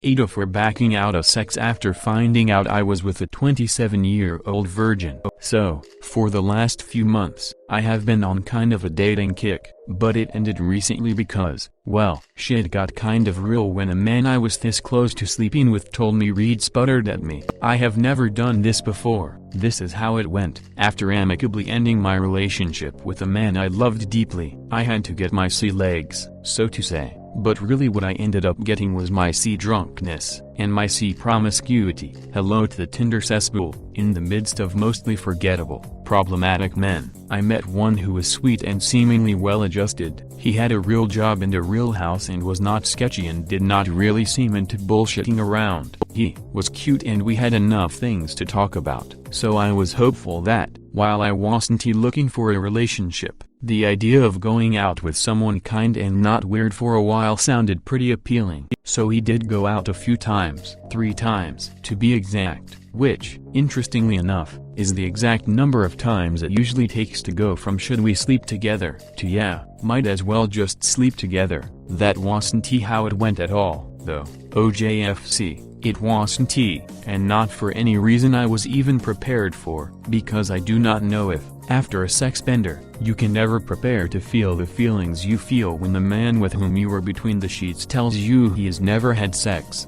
AITA for backing out of sex after finding out I was with a 27-year-old virgin. So, for the last few months, I have been on kind of a dating kick, but it ended recently because, well, shit got kind of real when a man I was this close to sleeping with told me Reed sputtered at me. I have never done this before. This is how it went. After amicably ending my relationship with a man I loved deeply, I had to get my sea legs, so to say. But really what I ended up getting was my sea drunkenness, and my sea promiscuity. Hello to the Tinder cesspool. In the midst of mostly forgettable, problematic men, I met one who was sweet and seemingly well-adjusted. He had a real job and a real house and was not sketchy and did not really seem into bullshitting around. He was cute and we had enough things to talk about, so I was hopeful that, while I wasn't looking for a relationship, the idea of going out with someone kind and not weird for a while sounded pretty appealing. So he did go out a few times, 3 times to be exact, which, interestingly enough, is the exact number of times it usually takes to go from should we sleep together to yeah, might as well just sleep together. That wasn't how it went at all, though. OJFC. It wasn't and not for any reason I was even prepared for, because I do not know if, after a sex bender, you can never prepare to feel the feelings you feel when the man with whom you were between the sheets tells you he has never had sex.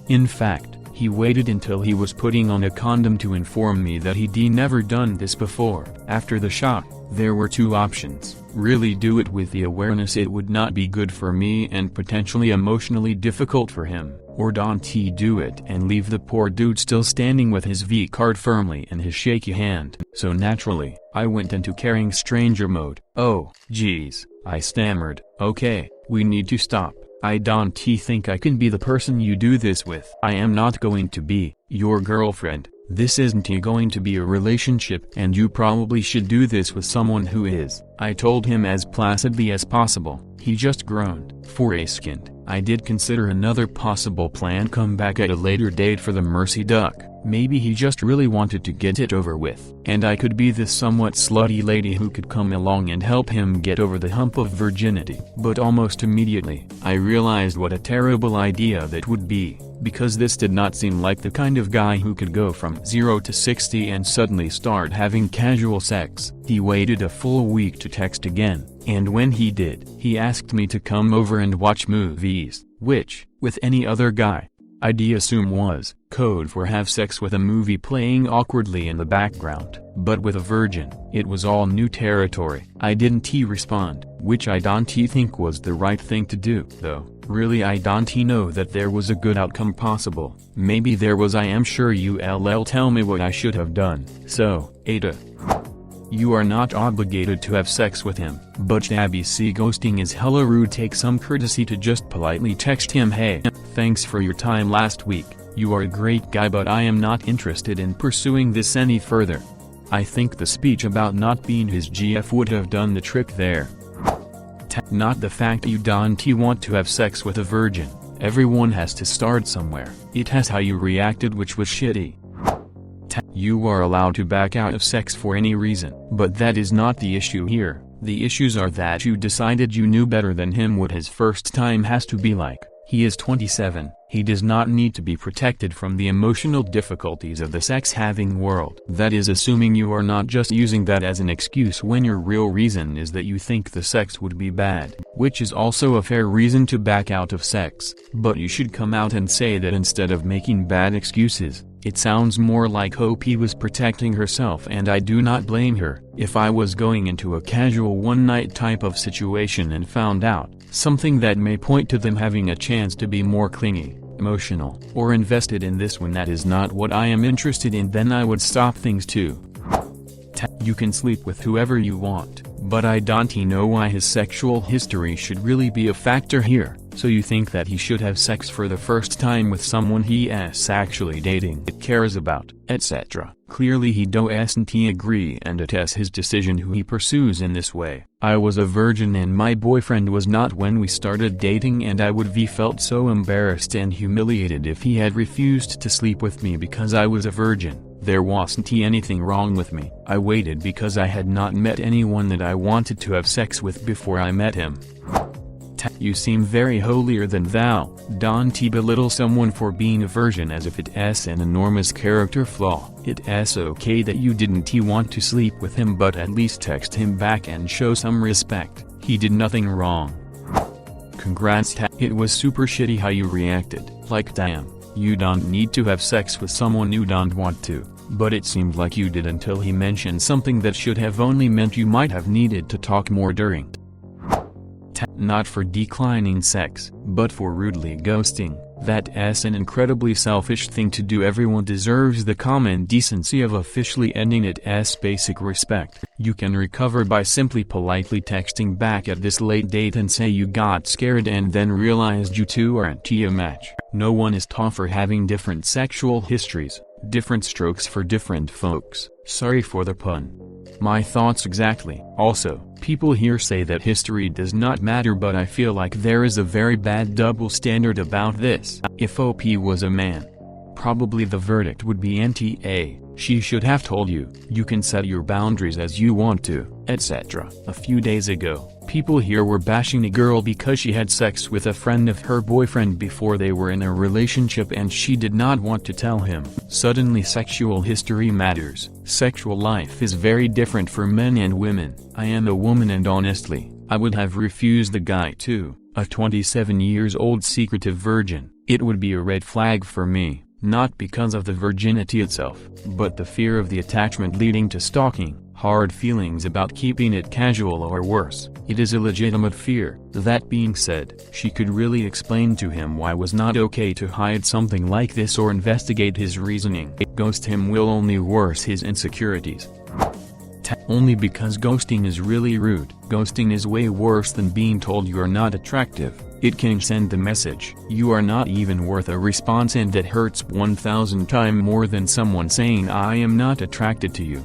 In fact, he waited until he was putting on a condom to inform me that he'd never done this before. After the shock, there were 2 options. Really do it with the awareness it would not be good for me and potentially emotionally difficult for him, or don't do it and leave the poor dude still standing with his V card firmly in his shaky hand. So naturally, I went into caring stranger mode. Oh, geez, I stammered. Okay, we need to stop. I don't think I can be the person you do this with. I am not going to be your girlfriend. This isn't going to be a relationship and you probably should do this with someone who is. I told him as placidly as possible. He just groaned. For a second, I did consider another possible plan, come back at a later date for the mercy duck. Maybe he just really wanted to get it over with, and I could be this somewhat slutty lady who could come along and help him get over the hump of virginity. But almost immediately, I realized what a terrible idea that would be, because this did not seem like the kind of guy who could go from 0 to 60 and suddenly start having casual sex. He waited a full week to text again, and when he did, he asked me to come over and watch movies, which, with any other guy, I'd assume was code for have sex with a movie playing awkwardly in the background. But with a virgin, it was all new territory. I didn't respond, which I don't think was the right thing to do, though. Really I don't know that there was a good outcome possible. Maybe there was. I am sure you'll tell me what I should have done. So, AITA. You are not obligated to have sex with him, but ghosting is hella rude. Take some courtesy to just politely text him, hey, thanks for your time last week, you are a great guy but I am not interested in pursuing this any further. I think the speech about not being his GF would have done the trick there. Not the fact you don't want to have sex with a virgin. Everyone has to start somewhere. It has how you reacted, which was shitty. You are allowed to back out of sex for any reason, but that is not the issue here. The issues are that you decided you knew better than him what his first time has to be like. He is 27, he does not need to be protected from the emotional difficulties of the sex-having world. That is assuming you are not just using that as an excuse when your real reason is that you think the sex would be bad, which is also a fair reason to back out of sex. But you should come out and say that instead of making bad excuses. It sounds more like hope he was protecting herself, and I do not blame her. If I was going into a casual one-night type of situation and found out something that may point to them having a chance to be more clingy, emotional, or invested in this when that is not what I am interested in, then I would stop things too. You can sleep with whoever you want, but I don't know why his sexual history should really be a factor here. So you think that he should have sex for the first time with someone he is actually dating, cares about, etc. Clearly he doesn't agree, and it is his decision who he pursues in this way. I was a virgin and my boyfriend was not when we started dating, and I would have felt so embarrassed and humiliated if he had refused to sleep with me because I was a virgin. There wasn't anything wrong with me. I waited because I had not met anyone that I wanted to have sex with before I met him. You seem very holier than thou. Don't belittle someone for being a virgin as if it's an enormous character flaw. It's okay that you didn't want to sleep with him, but at least text him back and show some respect. He did nothing wrong. Congrats. It was super shitty how you reacted. Like damn, you don't need to have sex with someone you don't want to, but it seemed like you did until he mentioned something that should have only meant you might have needed to talk more during. Not for declining sex, but for rudely ghosting. That's an incredibly selfish thing to do. Everyone deserves the common decency of officially ending its basic respect. You can recover by simply politely texting back at this late date and say you got scared and then realized you two aren't a match. No one is taught for having different sexual histories, different strokes for different folks. Sorry for the pun. My thoughts exactly. Also, people here say that history does not matter, but I feel like there is a very bad double standard about this. If OP was a man, probably the verdict would be NTA. She should have told you, you can set your boundaries as you want to, etc. A few days ago, people here were bashing a girl because she had sex with a friend of her boyfriend before they were in a relationship and she did not want to tell him. Suddenly sexual history matters. Sexual life is very different for men and women. I am a woman and honestly, I would have refused the guy too, a 27 years old secretive virgin. It would be a red flag for me. Not because of the virginity itself, but the fear of the attachment leading to stalking, hard feelings about keeping it casual or worse. It is a legitimate fear. That being said, she could really explain to him why it was not okay to hide something like this or investigate his reasoning. Ghost him will only worsen his insecurities. Only because ghosting is really rude. Ghosting is way worse than being told you're not attractive. It can send the message, you are not even worth a response, and that hurts 1,000 times more than someone saying I am not attracted to you.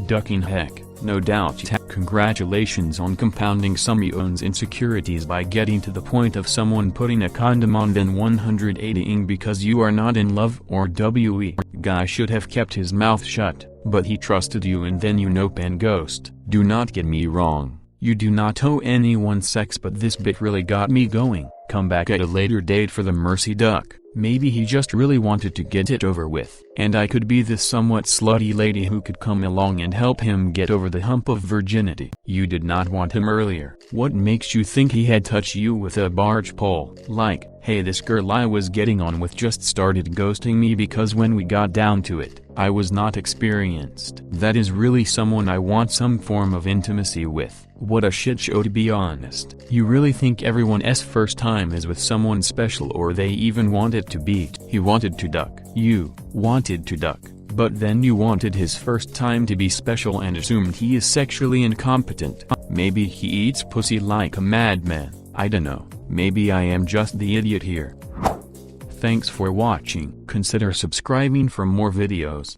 Ducking heck, no doubt. Congratulations on compounding some your own insecurities by getting to the point of someone putting a condom on then 180ing because you are not in love or WE. Guy should have kept his mouth shut, but he trusted you and then you nope and ghost. Do not get me wrong. You do not owe anyone sex, but this bit really got me going. Come back at a later date for the mercy duck. Maybe he just really wanted to get it over with. And I could be this somewhat slutty lady who could come along and help him get over the hump of virginity. You did not want him earlier. What makes you think he had touched you with a barge pole? Like, hey, this girl I was getting on with just started ghosting me because when we got down to it, I was not experienced. That is really someone I want some form of intimacy with. What a shit show, to be honest. You really think everyone's first time is with someone special, or they even want it to be? He wanted to duck. You wanted to duck. But then you wanted his first time to be special and assumed he is sexually incompetent. Maybe he eats pussy like a madman. I don't know. Maybe I am just the idiot here. Thanks for watching. Consider subscribing for more videos.